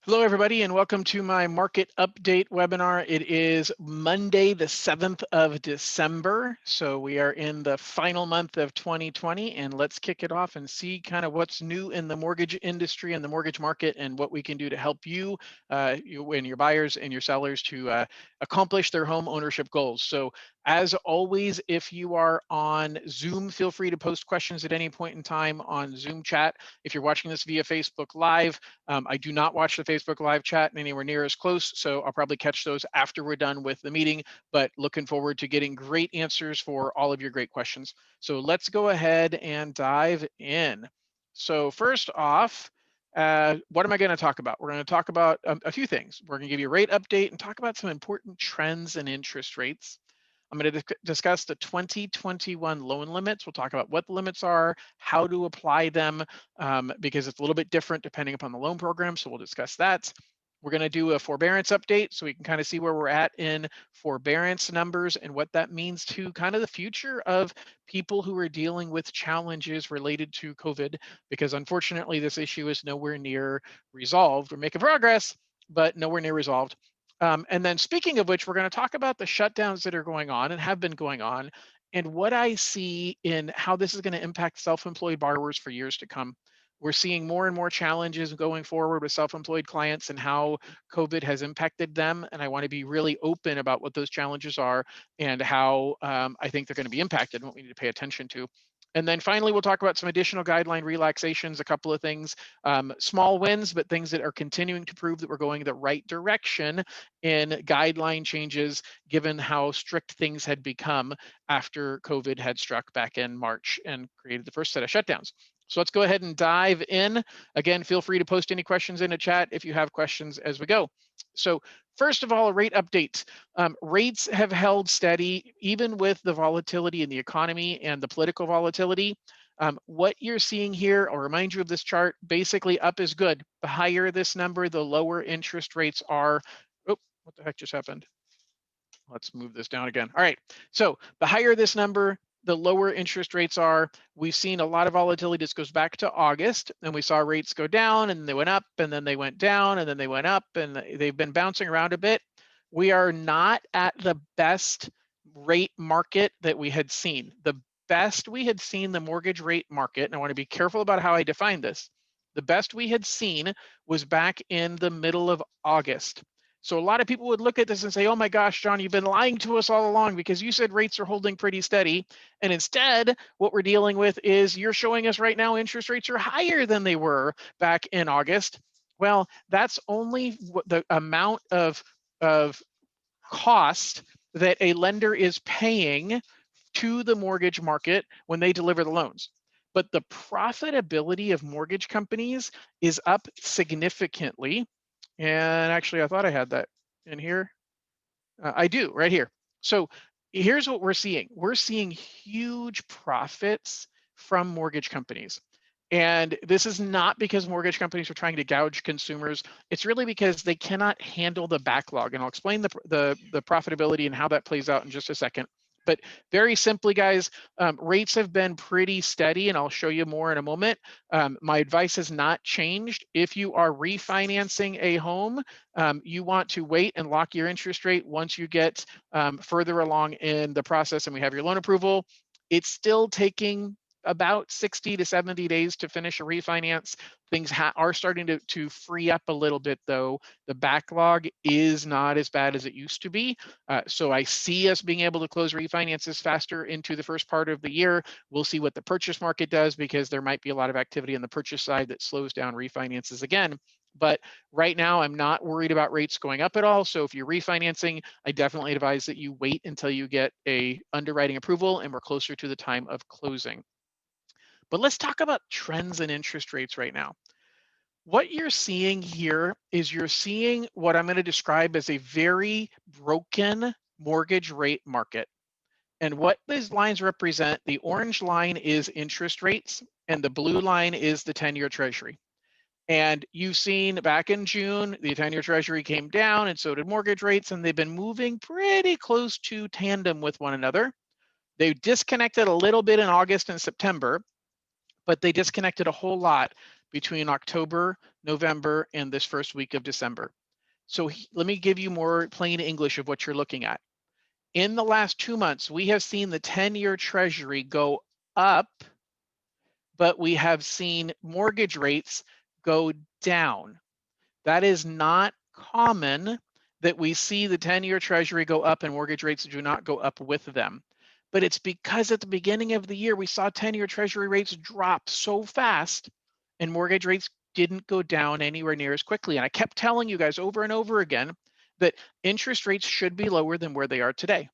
Hello, everybody, and welcome to my market update webinar. It is Monday, the 7th of December. So we are in the final month of 2020, and let's kick it off and see kind of what's new in the mortgage industry and the mortgage market and what we can do to help you, you and your buyers and your sellers to accomplish their home ownership goals. So as always, if you are on Zoom, feel free to post questions at any point in time on Zoom chat. If you're watching this via Facebook Live, I do not watch the Facebook Live chat anywhere near as close, so I'll probably catch those after we're done with the meeting, but looking forward to getting great answers for all of your great questions. So let's go ahead and dive in. So first off, what am I going to talk about? We're going to talk about a few things. We're going to give you a rate update and talk about some important trends in interest rates. I'm going to discuss the 2021 loan limits. We'll talk about what the limits are, how to apply them, because it's a little bit different depending upon the loan program. So we'll discuss that. We're going to do a forbearance update so we can kind of see where we're at in forbearance numbers and what that means to kind of the future of people who are dealing with challenges related to COVID, because unfortunately this issue is nowhere near resolved. We're making progress, but nowhere near resolved. And then speaking of which, we're going to talk about the shutdowns that are going on and have been going on, and what I see in how this is going to impact self-employed borrowers for years to come. We're seeing more and more challenges going forward with self-employed clients and how COVID has impacted them. And I want to be really open about what those challenges are and how I think they're going to be impacted and what we need to pay attention to. And then finally, we'll talk about some additional guideline relaxations, a couple of things, small wins, but things that are continuing to prove that we're going the right direction in guideline changes, given how strict things had become after COVID had struck back in March and created the first set of shutdowns. So let's go ahead and dive in. Again, feel free to post any questions in the chat if you have questions as we go. So first of all, a rate update. Rates have held steady even with the volatility in the economy and the political volatility. What you're seeing here, I'll remind you of this chart, basically up is good. The higher this number, the lower interest rates are. Oh, what the heck just happened? Let's move this down again. All right, so the higher this number, the lower interest rates are. We've seen a lot of volatility. This goes back to August, and we saw rates go down, and they went up, and then they went down, and then they went up, and they've been bouncing around a bit. We are not at the best rate market that we had seen. The best we had seen the mortgage rate market, and I want to be careful about how I define this, the best we had seen was back in the middle of August. So a lot of people would look at this and say, oh my gosh, John, you've been lying to us all along because you said rates are holding pretty steady. And instead, what we're dealing with is you're showing us right now interest rates are higher than they were back in August. Well, that's only the amount of cost that a lender is paying to the mortgage market when they deliver the loans. But the profitability of mortgage companies is up significantly. And actually, I thought I had that in here. I do, right here. So here's what we're seeing. We're seeing huge profits from mortgage companies. And this is not because mortgage companies are trying to gouge consumers. It's really because they cannot handle the backlog. And I'll explain the profitability and how that plays out in just a second. But very simply, guys, rates have been pretty steady, and I'll show you more in a moment. My advice has not changed. If you are refinancing a home, you want to wait and lock your interest rate once you get further along in the process and we have your loan approval. It's still taking about 60 to 70 days to finish a refinance. Things are starting to free up a little bit, though. The backlog is not as bad as it used to be. So I see us being able to close refinances faster into the first part of the year. We'll see what the purchase market does, because there might be a lot of activity on the purchase side that slows down refinances again. But right now, I'm not worried about rates going up at all. So if you're refinancing, I definitely advise that you wait until you get a underwriting approval and we're closer to the time of closing. But let's talk about trends in interest rates right now. What you're seeing here is you're seeing what I'm going to describe as a very broken mortgage rate market. And what these lines represent, the orange line is interest rates and the blue line is the 10-year treasury. And you've seen back in June, the 10-year treasury came down and so did mortgage rates, and they've been moving pretty close to tandem with one another. They disconnected a little bit in August and September, but they disconnected a whole lot between October, November, and this first week of December. So let me give you more plain English of what you're looking at. In the last 2 months, we have seen the 10-year Treasury go up, but we have seen mortgage rates go down. That is not common that we see the 10-year Treasury go up and mortgage rates do not go up with them. But it's because at the beginning of the year, we saw 10-year Treasury rates drop so fast and mortgage rates didn't go down anywhere near as quickly. And I kept telling you guys over and over again that interest rates should be lower than where they are today.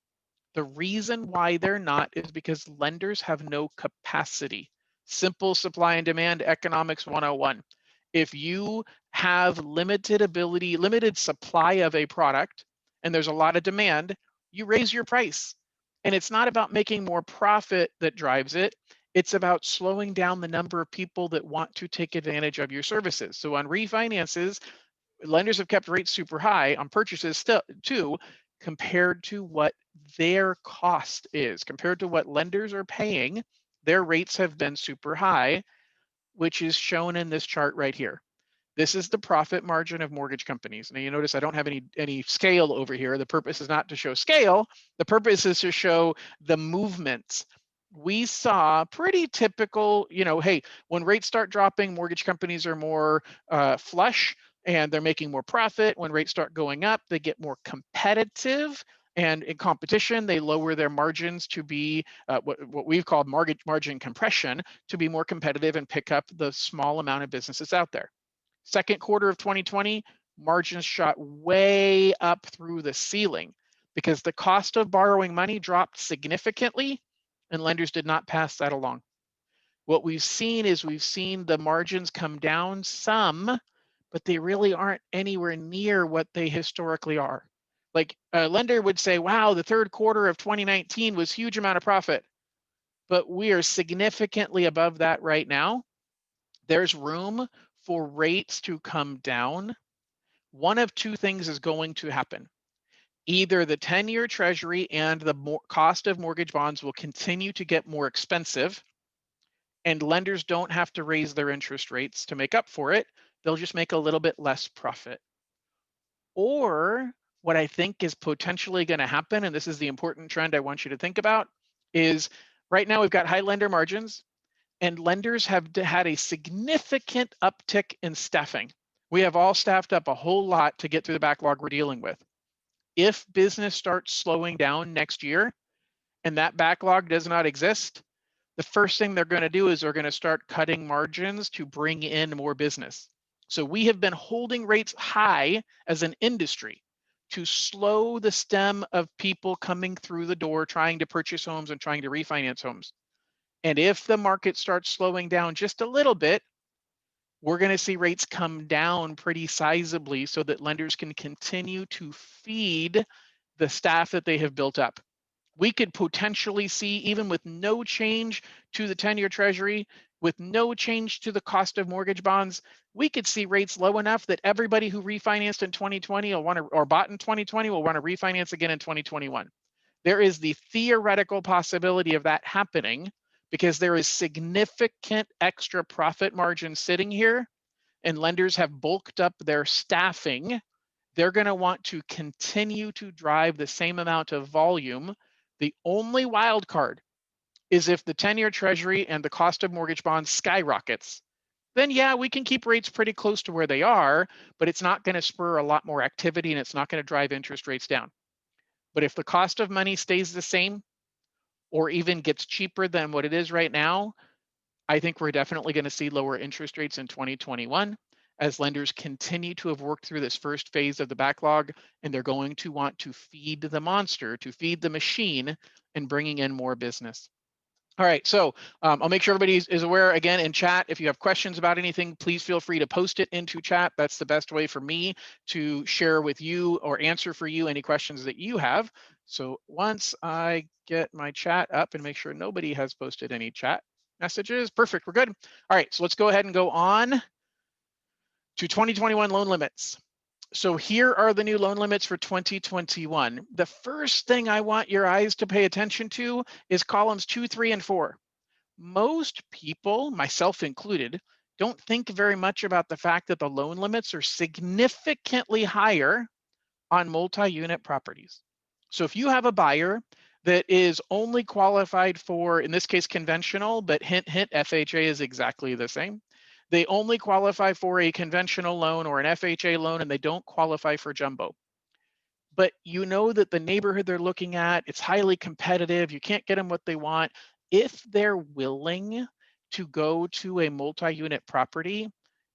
The reason why they're not is because lenders have no capacity. Simple supply and demand economics 101. If you have limited supply of a product, and there's a lot of demand, you raise your price. And it's not about making more profit that drives it. It's about slowing down the number of people that want to take advantage of your services. So on refinances, lenders have kept rates super high, on purchases still too, compared to what their cost is, compared to what lenders are paying. Their rates have been super high, which is shown in this chart right here. This is the profit margin of mortgage companies. Now you notice I don't have any scale over here. The purpose is not to show scale. The purpose is to show the movements. We saw pretty typical, hey, when rates start dropping, mortgage companies are more flush and they're making more profit. When rates start going up, they get more competitive. And in competition, they lower their margins to be what we've called margin compression, to be more competitive and pick up the small amount of businesses out there. Second quarter of 2020, margins shot way up through the ceiling because the cost of borrowing money dropped significantly and lenders did not pass that along. What we've seen is the margins come down some, but they really aren't anywhere near what they historically are. Like a lender would say, wow, the third quarter of 2019 was huge amount of profit, but we are significantly above that right now. There's room for rates to come down. One of two things is going to happen. Either the 10-year Treasury and the cost of mortgage bonds will continue to get more expensive, and lenders don't have to raise their interest rates to make up for it. They'll just make a little bit less profit. Or what I think is potentially going to happen, and this is the important trend I want you to think about, is right now we've got high lender margins, and lenders have had a significant uptick in staffing. We have all staffed up a whole lot to get through the backlog we're dealing with. If business starts slowing down next year and that backlog does not exist, the first thing they're going to do is they're going to start cutting margins to bring in more business. So we have been holding rates high as an industry to slow the stem of people coming through the door trying to purchase homes and trying to refinance homes. And if the market starts slowing down just a little bit, we're going to see rates come down pretty sizably so that lenders can continue to feed the staff that they have built up. We could potentially see, even with no change to the 10-year Treasury, with no change to the cost of mortgage bonds, we could see rates low enough that everybody who refinanced in 2020 or bought in 2020 will want to refinance again in 2021. There is the theoretical possibility of that happening because there is significant extra profit margin sitting here and lenders have bulked up their staffing. They're going to want to continue to drive the same amount of volume. The only wild card is if the 10-year Treasury and the cost of mortgage bonds skyrockets. Then yeah, we can keep rates pretty close to where they are, but it's not going to spur a lot more activity and it's not going to drive interest rates down. But if the cost of money stays the same or even gets cheaper than what it is right now, I think we're definitely going to see lower interest rates in 2021 as lenders continue to have worked through this first phase of the backlog, and they're going to want to feed the monster, to feed the machine, and bringing in more business. All right, so I'll make sure everybody is aware again in chat. If you have questions about anything, please feel free to post it into chat. That's the best way for me to share with you or answer for you any questions that you have. So once I get my chat up and make sure nobody has posted any chat messages, perfect, we're good. All right, so let's go ahead and go on to 2021 loan limits. So here are the new loan limits for 2021. The first thing I want your eyes to pay attention to is columns 2, 3, and 4. Most people, myself included, don't think very much about the fact that the loan limits are significantly higher on multi-unit properties. So if you have a buyer that is only qualified for, in this case, conventional, but hint, hint, FHA is exactly the same. They only qualify for a conventional loan or an FHA loan, and they don't qualify for jumbo. But you know that the neighborhood they're looking at, it's highly competitive. You can't get them what they want. If they're willing to go to a multi-unit property,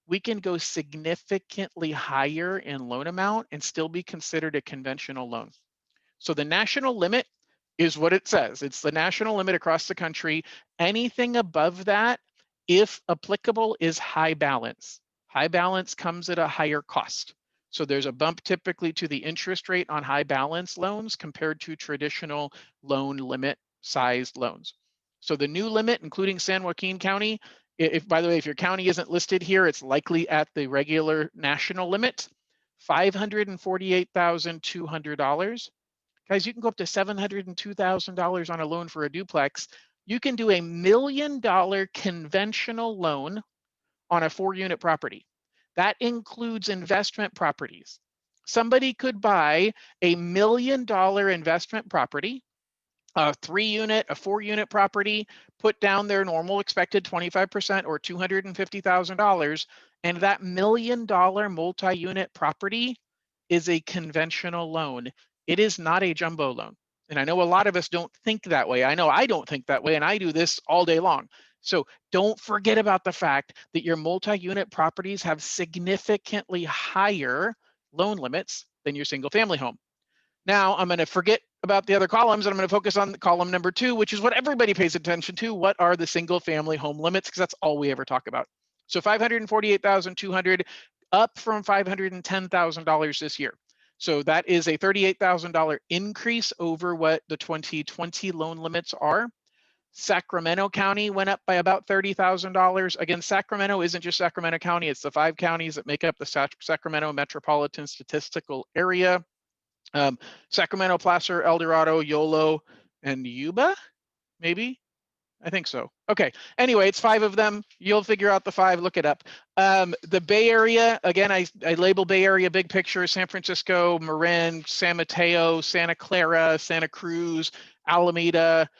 we can go significantly higher in loan amount and still be considered a conventional loan. So the national limit is what it says. It's the national limit across the country. Anything above that, if applicable, is high balance. High balance comes at a higher cost. So there's a bump typically to the interest rate on high balance loans compared to traditional loan limit sized loans. So the new limit, including San Joaquin County, if, by the way, if your county isn't listed here, it's likely at the regular national limit, $548,200. Guys, you can go up to $702,000 on a loan for a duplex. You can do $1 million conventional loan on a 4-unit property. That includes investment properties. Somebody could buy $1 million investment property, a 3-unit, a 4-unit property, put down their normal expected 25% or $250,000, and that $1 million multi-unit property is a conventional loan. It is not a jumbo loan. And I know a lot of us don't think that way. I know I don't think that way, and I do this all day long. So don't forget about the fact that your multi-unit properties have significantly higher loan limits than your single-family home. Now I'm going to forget about the other columns and I'm going to focus on column number 2, which is what everybody pays attention to. What are the single-family home limits? Because that's all we ever talk about. So $548,200 up from $510,000 this year. So that is a $38,000 increase over what the 2020 loan limits are. Sacramento County went up by about $30,000. Again, Sacramento isn't just Sacramento County, it's the 5 counties that make up the Sacramento Metropolitan Statistical Area. Sacramento, Placer, El Dorado, Yolo, and Yuba, maybe? I think so. Okay, anyway, it's 5 of them. You'll figure out the 5, look it up. The Bay Area, again, I label Bay Area big picture: San Francisco, Marin, San Mateo, Santa Clara, Santa Cruz, Alameda.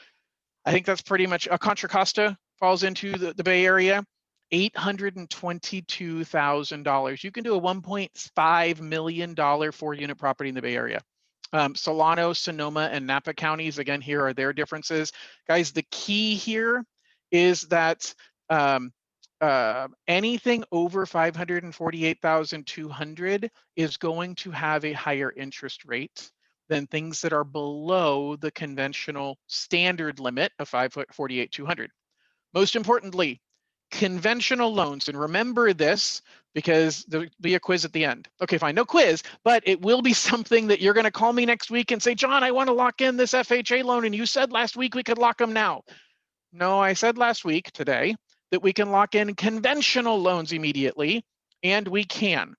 I think that's pretty much, Contra Costa falls into the Bay Area. $822,000. You can do a $1.5 million 4-unit property in the Bay Area. Solano, Sonoma, and Napa counties, again, here are their differences. Guys, the key here is that anything over $548,200 is going to have a higher interest rate than things that are below the conventional standard limit of $548,200. Most importantly, conventional loans, and remember this because there'll be a quiz at the end. Okay, fine, no quiz, but it will be something that you're going to call me next week and say, John, I want to lock in this FHA loan, and you said last week we could lock them now. No, I said last week, today, that we can lock in conventional loans immediately, and we can.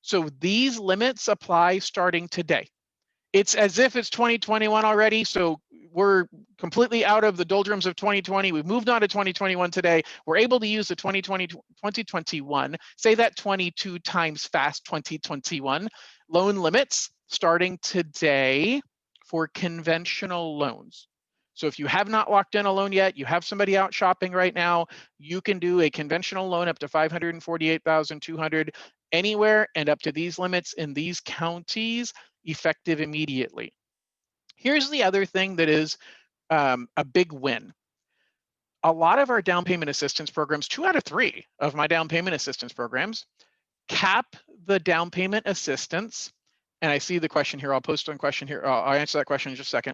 So these limits apply starting today. It's as if it's 2021 already, so we're completely out of the doldrums of 2020. We've moved on to 2021 today. We're able to use the 2021, say that 22 times fast, 2021 loan limits starting today for conventional loans. So if you have not locked in a loan yet, you have somebody out shopping right now, you can do a conventional loan up to $548,200 anywhere and up to these limits in these counties, effective immediately. Here's the other thing that is a big win. A lot of our down payment assistance programs, 2 out of 3 of my down payment assistance programs, cap the down payment assistance. And I see the question here. I'll post on question here. I'll answer that question in just a second.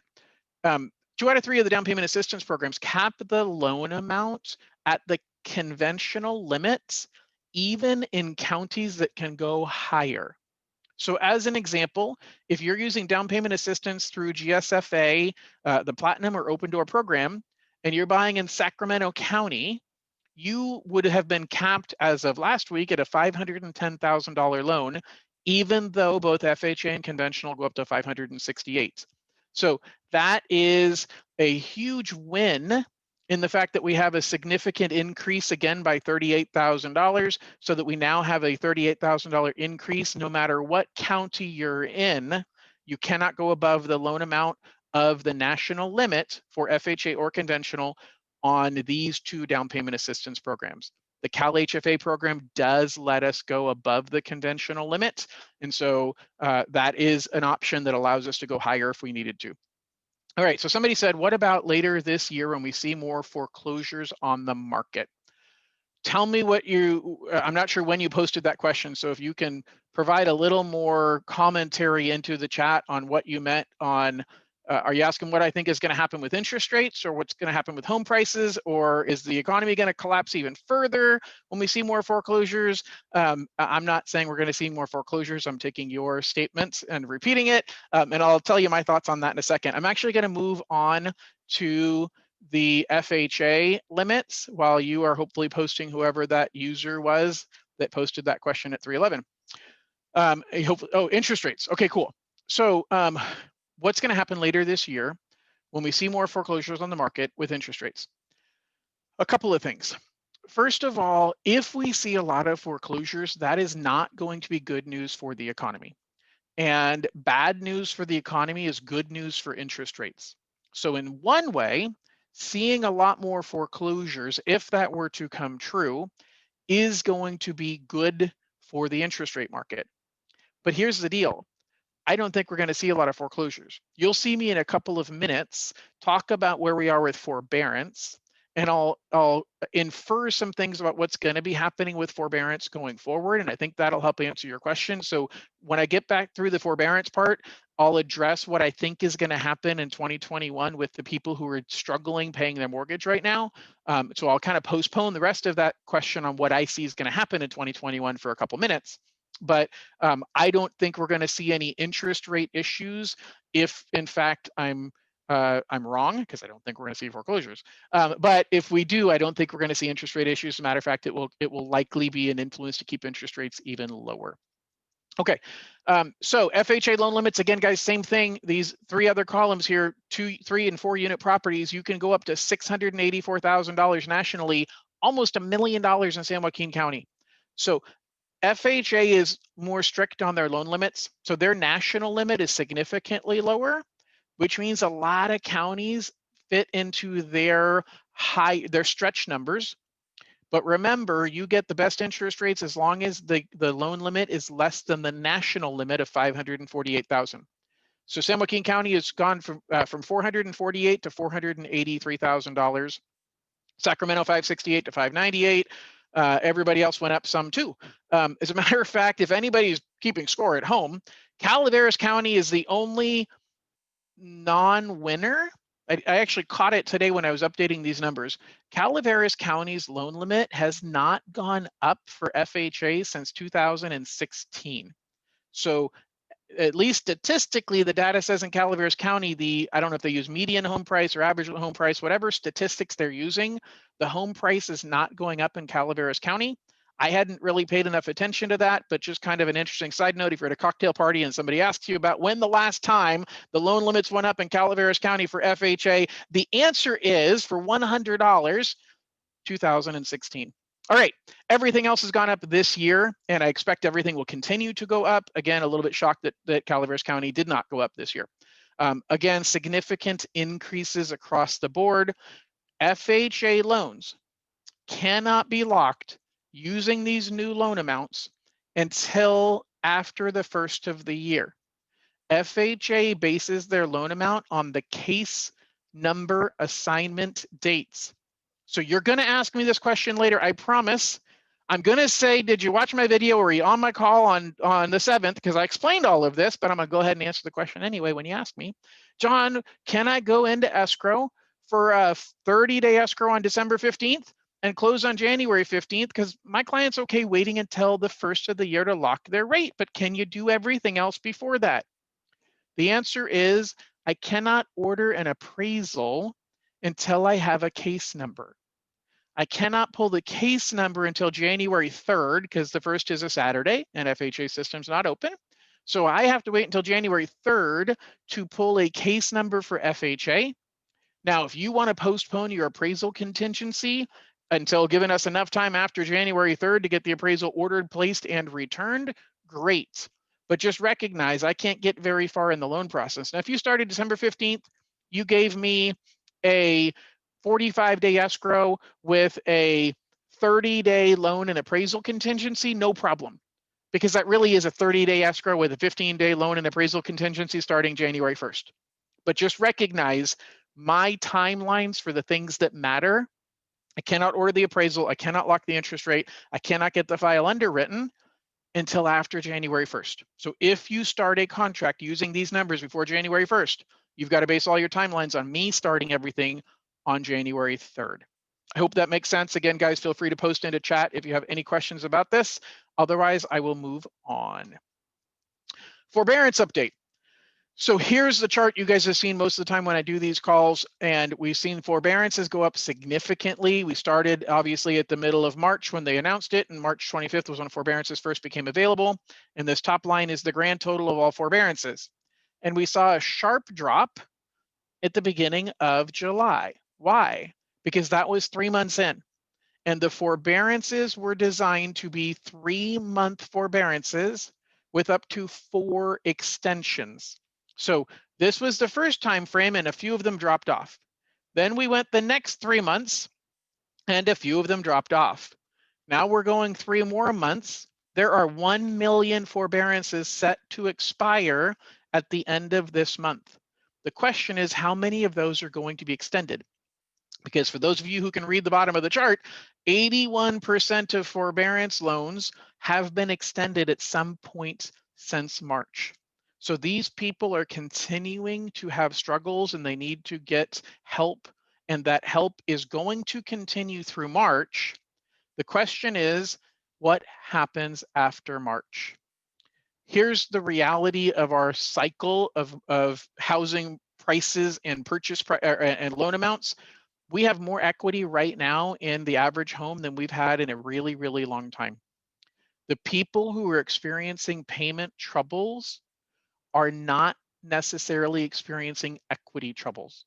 2 out of 3 of the down payment assistance programs cap the loan amount at the conventional limits, even in counties that can go higher. So as an example, if you're using down payment assistance through GSFA, the Platinum or Open Door program, and you're buying in Sacramento County, you would have been capped as of last week at a $510,000 loan, even though both FHA and conventional go up to $568,000. So that is a huge win in the fact that we have a significant increase again by $38,000, so that we now have a $38,000 increase no matter what county you're in. You cannot go above the loan amount of the national limit for FHA or conventional on these two down payment assistance programs. The Cal HFA program does let us go above the conventional limit, and so that is an option that allows us to go higher if we needed to. All right, so somebody said, what about later this year when we see more foreclosures on the market? Tell me what I'm not sure when you posted that question, so if you can provide a little more commentary into the chat on what you meant on, are you asking what I think is going to happen with interest rates, or what's going to happen with home prices, or is the economy going to collapse even further when we see more foreclosures? I'm not saying we're going to see more foreclosures. I'm taking your statements and repeating it, and I'll tell you my thoughts on that in a second. I'm actually going to move on to the FHA limits while you are hopefully posting whoever that user was that posted that question at 311. Oh, interest rates. Okay, cool. So what's going to happen later this year when we see more foreclosures on the market with interest rates? A couple of things. First of all, if we see a lot of foreclosures, that is not going to be good news for the economy. And bad news for the economy is good news for interest rates. So in one way, seeing a lot more foreclosures, if that were to come true, is going to be good for the interest rate market. But here's the deal. I don't think we're going to see a lot of foreclosures. You'll see me in a couple of minutes talk about where we are with forbearance, and I'll infer some things about what's going to be happening with forbearance going forward, and I think that'll help answer your question. So when I get back through the forbearance part, I'll address what I think is going to happen in 2021 with the people who are struggling paying their mortgage right now. So I'll kind of postpone the rest of that question on what I see is going to happen in 2021 for a couple minutes. But I don't think we're going to see any interest rate issues if, in fact, I'm wrong, because I don't think we're going to see foreclosures. But if we do, I don't think we're going to see interest rate issues. As a matter of fact, it will likely be an influence to keep interest rates even lower. Okay, so FHA loan limits, again, guys, same thing. These three other columns here, 2, 3, and 4 unit properties, you can go up to $684,000 nationally, almost $1 million in San Joaquin County. So FHA is more strict on their loan limits. So their national limit is significantly lower, which means a lot of counties fit into their stretch numbers. But remember, you get the best interest rates as long as the loan limit is less than the national limit of $548,000. So San Joaquin County has gone from $448,000 to $483,000. Sacramento $568,000 to $598,000. Everybody else went up some too. As a matter of fact, if anybody's keeping score at home, Calaveras County is the only non-winner. I actually caught it today when I was updating these numbers. Calaveras County's loan limit has not gone up for FHA since 2016. So at least statistically, the data says in Calaveras County, I don't know if they use median home price or average home price, whatever statistics they're using, the home price is not going up in Calaveras County. I hadn't really paid enough attention to that, but just kind of an interesting side note, if you're at a cocktail party and somebody asks you about when the last time the loan limits went up in Calaveras County for FHA, the answer is, for $100, 2016. All right, everything else has gone up this year, and I expect everything will continue to go up. Again, a little bit shocked that Calaveras County did not go up this year. Again, significant increases across the board. FHA loans cannot be locked using these new loan amounts until after the first of the year. FHA bases their loan amount on the case number assignment dates. So you're going to ask me this question later, I promise. I'm going to say, did you watch my video or are you on my call on the 7th? Because I explained all of this, but I'm going to go ahead and answer the question anyway when you ask me. John, can I go into escrow for a 30-day escrow on December 15th and close on January 15th? Because my client's okay waiting until the first of the year to lock their rate, but can you do everything else before that? The answer is, I cannot order an appraisal until I have a case number. I cannot pull the case number until January 3rd because the 1st is a Saturday and FHA system's not open. So I have to wait until January 3rd to pull a case number for FHA. Now, if you want to postpone your appraisal contingency until giving us enough time after January 3rd to get the appraisal ordered, placed, and returned, great. But just recognize I can't get very far in the loan process. Now, if you started December 15th, you gave me a 45-day escrow with a 30-day loan and appraisal contingency, no problem. Because that really is a 30-day escrow with a 15-day loan and appraisal contingency starting January 1st. But just recognize my timelines for the things that matter. I cannot order the appraisal. I cannot lock the interest rate. I cannot get the file underwritten until after January 1st. So if you start a contract using these numbers before January 1st, you've got to base all your timelines on me starting everything on January 3rd. I hope that makes sense. Again, guys, feel free to post into chat if you have any questions about this. Otherwise, I will move on. Forbearance update. So here's the chart you guys have seen most of the time when I do these calls, and we've seen forbearances go up significantly. We started obviously at the middle of March when they announced it, and March 25th was when forbearances first became available. And this top line is the grand total of all forbearances. And we saw a sharp drop at the beginning of July. Why? Because that was 3 months in. And the forbearances were designed to be 3-month forbearances with up to 4 extensions. So this was the first time frame, and a few of them dropped off. Then we went the next 3 months, and a few of them dropped off. Now we're going 3 more months. There are 1 million forbearances set to expire at the end of this month. The question is, how many of those are going to be extended? Because for those of you who can read the bottom of the chart, 81% of forbearance loans have been extended at some point since March. So these people are continuing to have struggles and they need to get help, and that help is going to continue through March. The question is, what happens after March? Here's the reality of our cycle of housing prices and and loan amounts. We have more equity right now in the average home than we've had in a really, really long time. The people who are experiencing payment troubles are not necessarily experiencing equity troubles.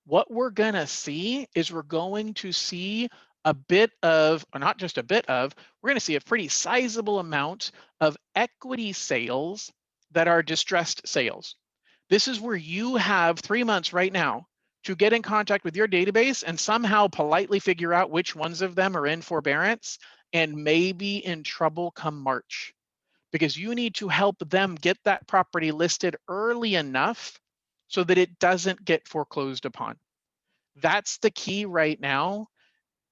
What we're going to see is we're going to see a bit of, or not just a bit of, we're going to see a pretty sizable amount of equity sales that are distressed sales. This is where you have 3 months right now to get in contact with your database and somehow politely figure out which ones of them are in forbearance and maybe in trouble come March, because you need to help them get that property listed early enough so that it doesn't get foreclosed upon. That's the key right now.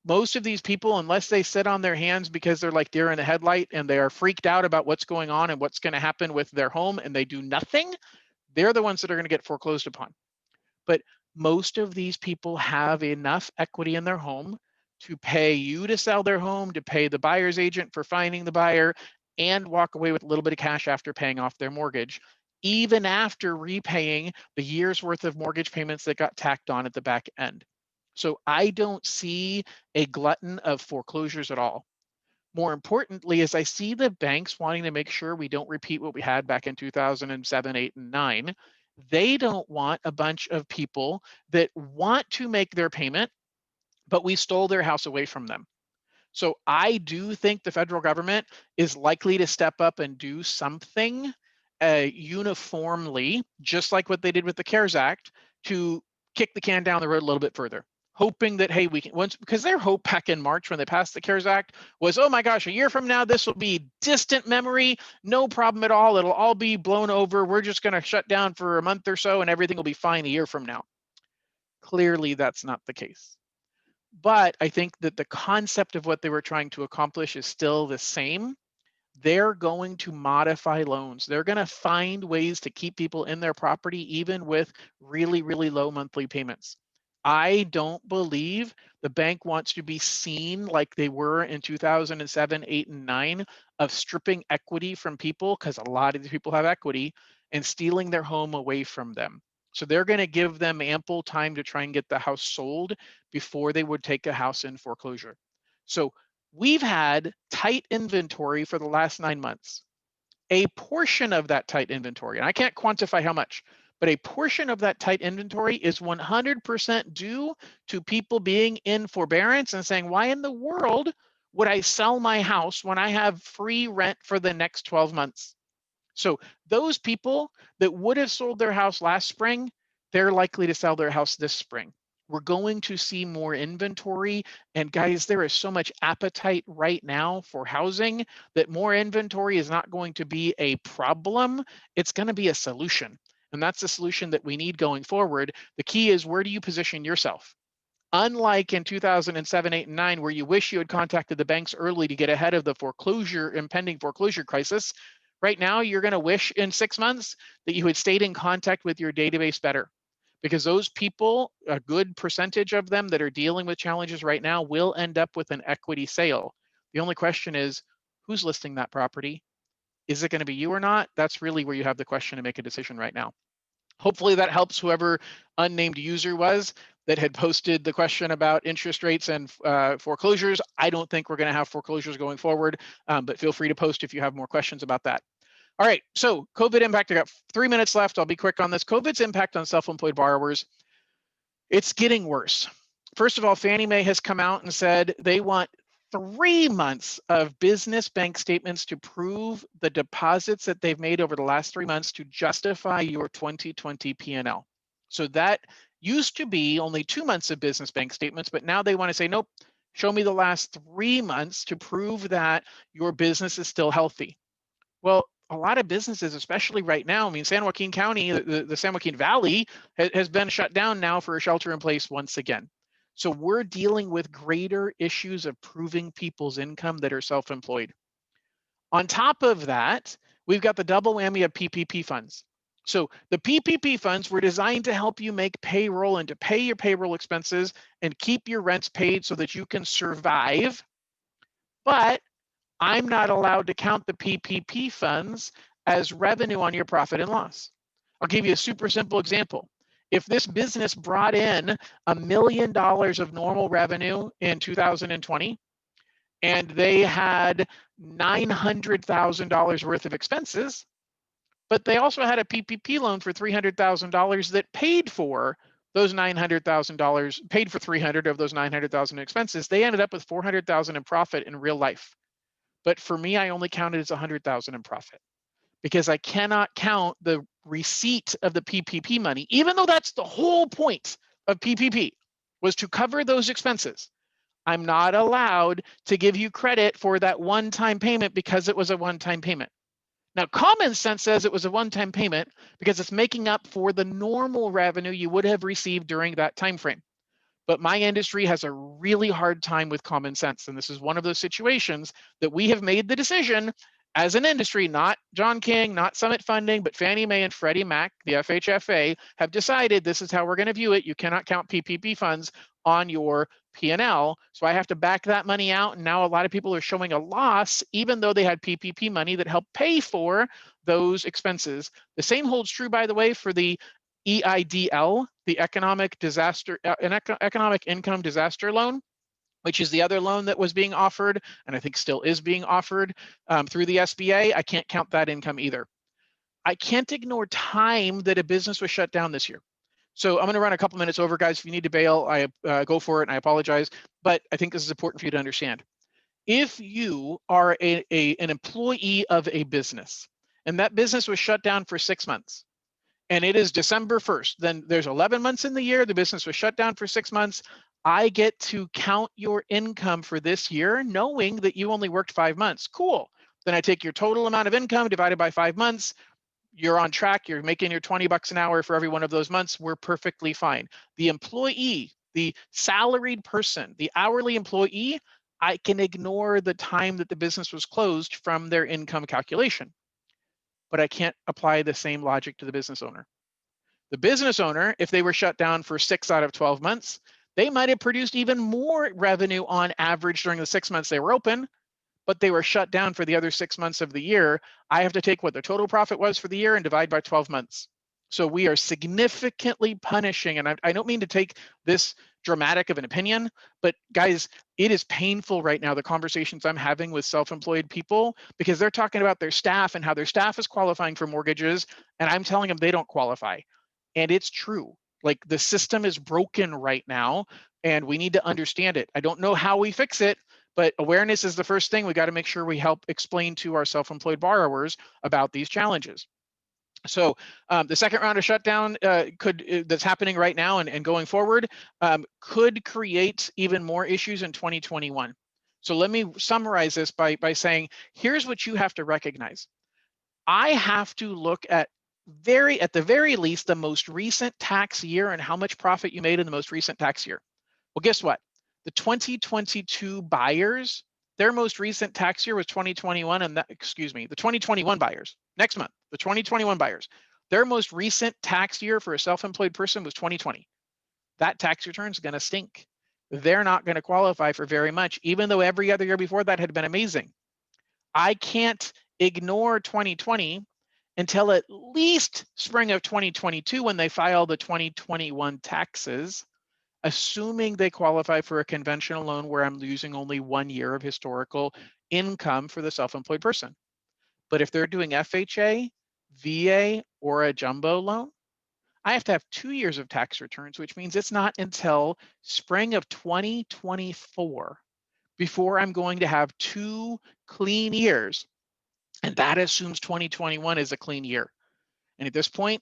Most of these people, unless they sit on their hands because they're like deer in the headlight and they are freaked out about what's going on and what's going to happen with their home and they do nothing, they're the ones that are going to get foreclosed upon. But most of these people have enough equity in their home to pay you to sell their home, to pay the buyer's agent for finding the buyer, and walk away with a little bit of cash after paying off their mortgage, even after repaying the year's worth of mortgage payments that got tacked on at the back end. So I don't see a glutton of foreclosures at all. More importantly, is I see the banks wanting to make sure we don't repeat what we had back in 2007, 8, and 9. They don't want a bunch of people that want to make their payment, but we stole their house away from them. So I do think the federal government is likely to step up and do something uniformly, just like what they did with the CARES Act, to kick the can down the road a little bit further, hoping that, hey, we can, once, because their hope back in March when they passed the CARES Act was, oh my gosh, a year from now, this will be distant memory, no problem at all. It'll all be blown over. We're just going to shut down for a month or so and everything will be fine a year from now. Clearly, that's not the case. But I think that the concept of what they were trying to accomplish is still the same. They're going to modify loans. They're going to find ways to keep people in their property, even with really, really low monthly payments. I don't believe the bank wants to be seen like they were in 2007, 8, and 9 of stripping equity from people, because a lot of these people have equity, and stealing their home away from them. So they're going to give them ample time to try and get the house sold before they would take a house in foreclosure. So we've had tight inventory for the last 9 months. A portion of that tight inventory, and I can't quantify how much, but a portion of that tight inventory is 100% due to people being in forbearance and saying, why in the world would I sell my house when I have free rent for the next 12 months? So those people that would have sold their house last spring, they're likely to sell their house this spring. We're going to see more inventory. And guys, there is so much appetite right now for housing that more inventory is not going to be a problem. It's going to be a solution. And that's the solution that we need going forward. The key is, where do you position yourself? Unlike in 2007, 8, and 9, where you wish you had contacted the banks early to get ahead of the impending foreclosure crisis, right now you're going to wish in 6 months that you had stayed in contact with your database better. Because those people, a good percentage of them that are dealing with challenges right now, will end up with an equity sale. The only question is, who's listing that property? Is it going to be you or not? That's really where you have the question to make a decision right now. Hopefully that helps whoever unnamed user was that had posted the question about interest rates and foreclosures. I don't think we're going to have foreclosures going forward, but feel free to post if you have more questions about that. All right, so COVID impact. I got 3 minutes left. I'll be quick on this. COVID's impact on self-employed borrowers. It's getting worse. First of all, Fannie Mae has come out and said they want 3 months of business bank statements to prove the deposits that they've made over the last 3 months to justify your 2020 P&L. So that used to be only 2 months of business bank statements, but now they want to say, nope, show me the last 3 months to prove that your business is still healthy. Well, a lot of businesses, especially right now, I mean, San Joaquin County, the San Joaquin Valley has been shut down now for a shelter in place once again. So we're dealing with greater issues of proving people's income that are self-employed. On top of that, we've got the double whammy of PPP funds. So the PPP funds were designed to help you make payroll and to pay your payroll expenses and keep your rents paid so that you can survive. But I'm not allowed to count the PPP funds as revenue on your profit and loss. I'll give you a super simple example. If this business brought in $1 million of normal revenue in 2020, and they had $900,000 worth of expenses, but they also had a PPP loan for $300,000 that paid for those $900,000, paid for 300 of those 900,000 expenses, they ended up with 400,000 in profit in real life. But for me, I only counted as 100,000 in profit because I cannot count the receipt of the PPP money, even though that's the whole point of PPP, was to cover those expenses. I'm not allowed to give you credit for that one-time payment because it was a one-time payment. Now, common sense says it was a one-time payment because it's making up for the normal revenue you would have received during that time frame. But my industry has a really hard time with common sense. And this is one of those situations that we have made the decision as an industry, not John King, not Summit Funding, but Fannie Mae and Freddie Mac, the FHFA, have decided this is how we're going to view it. You cannot count PPP funds on your P&L. So I have to back that money out. And now a lot of people are showing a loss, even though they had PPP money that helped pay for those expenses. The same holds true, by the way, for the EIDL, the Economic Income Disaster Loan, which is the other loan that was being offered, and I think still is being offered through the SBA. I can't count that income either. I can't ignore time that a business was shut down this year. So I'm going to run a couple minutes over, guys. If you need to bail, I go for it, and I apologize. But I think this is important for you to understand. If you are an employee of a business, and that business was shut down for 6 months, and it is December 1st, then there's 11 months in the year, the business was shut down for 6 months, I get to count your income for this year, knowing that you only worked 5 months. Cool. Then I take your total amount of income divided by 5 months. You're on track. You're making your 20 bucks an hour for every one of those months. We're perfectly fine. The employee, the salaried person, the hourly employee, I can ignore the time that the business was closed from their income calculation. But I can't apply the same logic to the business owner. The business owner, if they were shut down for 6 out of 12 months, they might have produced even more revenue on average during the 6 months they were open, but they were shut down for the other 6 months of the year. I have to take what their total profit was for the year and divide by 12 months. So we are significantly punishing, and I don't mean to take this dramatic of an opinion, but guys, it is painful right now, the conversations I'm having with self-employed people, because they're talking about their staff and how their staff is qualifying for mortgages, and I'm telling them they don't qualify. And it's true. Like, the system is broken right now and we need to understand it. I don't know how we fix it, but awareness is the first thing. We got to make sure we help explain to our self-employed borrowers about these challenges. So the second round of shutdown that's happening right now and going forward could create even more issues in 2021. So let me summarize this by saying, here's what you have to recognize. I have to look at the very least, the most recent tax year and how much profit you made in the most recent tax year. Well, guess what? The 2022 buyers, their most recent tax year was 2021, and the 2021 buyers, next month, the 2021 buyers, their most recent tax year for a self-employed person was 2020. That tax return is going to stink. They're not going to qualify for very much, even though every other year before that had been amazing. I can't ignore 2020 until at least spring of 2022 when they file the 2021 taxes, assuming they qualify for a conventional loan where I'm using only 1 year of historical income for the self-employed person. But if they're doing FHA, VA, or a jumbo loan, I have to have 2 years of tax returns, which means it's not until spring of 2024 before I'm going to have 2 clean years. And that assumes 2021 is a clean year. And at this point,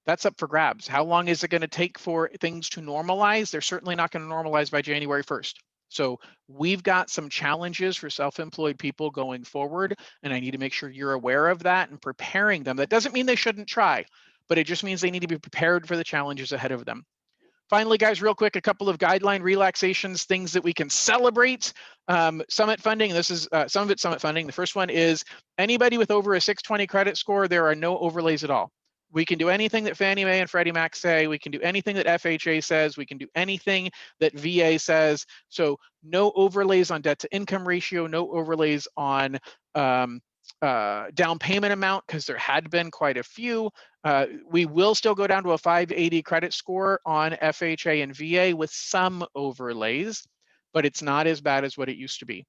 that's up for grabs. How long is it going to take for things to normalize? They're certainly not going to normalize by January 1st. So we've got some challenges for self-employed people going forward, and I need to make sure you're aware of that and preparing them. That doesn't mean they shouldn't try, but it just means they need to be prepared for the challenges ahead of them. Finally, guys, real quick, a couple of guideline relaxations, things that we can celebrate. Summit funding, this is some of it's Summit funding. The first one is anybody with over a 620 credit score, there are no overlays at all. We can do anything that Fannie Mae and Freddie Mac say. We can do anything that FHA says. We can do anything that VA says. So no overlays on debt to income ratio, no overlays on down payment amount, because there had been quite a few. We will still go down to a 580 credit score on FHA and VA with some overlays, but it's not as bad as what it used to be.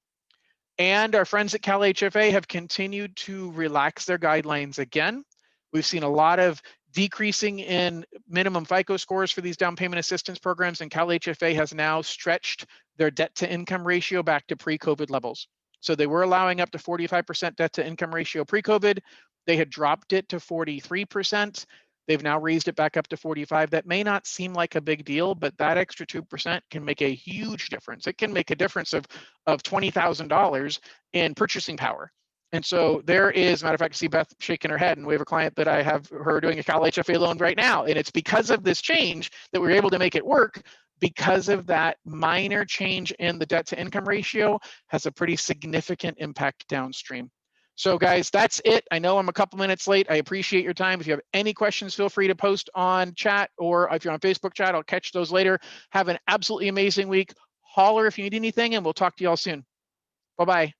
And our friends at Cal HFA have continued to relax their guidelines again. We've seen a lot of decreasing in minimum FICO scores for these down payment assistance programs, and Cal HFA has now stretched their debt to income ratio back to pre-COVID levels. So they were allowing up to 45% debt to income ratio pre-COVID. They had dropped it to 43%. They've now raised it back up to 45. That may not seem like a big deal, but that extra 2% can make a huge difference. It can make a difference of $20,000 in purchasing power. And so there is, matter of fact, I see Beth shaking her head, and we have a client that I have her doing a Cal HFA loan right now. And it's because of this change that we were able to make it work, because of that minor change in the debt to income ratio has a pretty significant impact downstream. So guys, that's it. I know I'm a couple minutes late. I appreciate your time. If you have any questions, feel free to post on chat, or if you're on Facebook chat, I'll catch those later. Have an absolutely amazing week. Holler if you need anything, and we'll talk to you all soon. Bye-bye.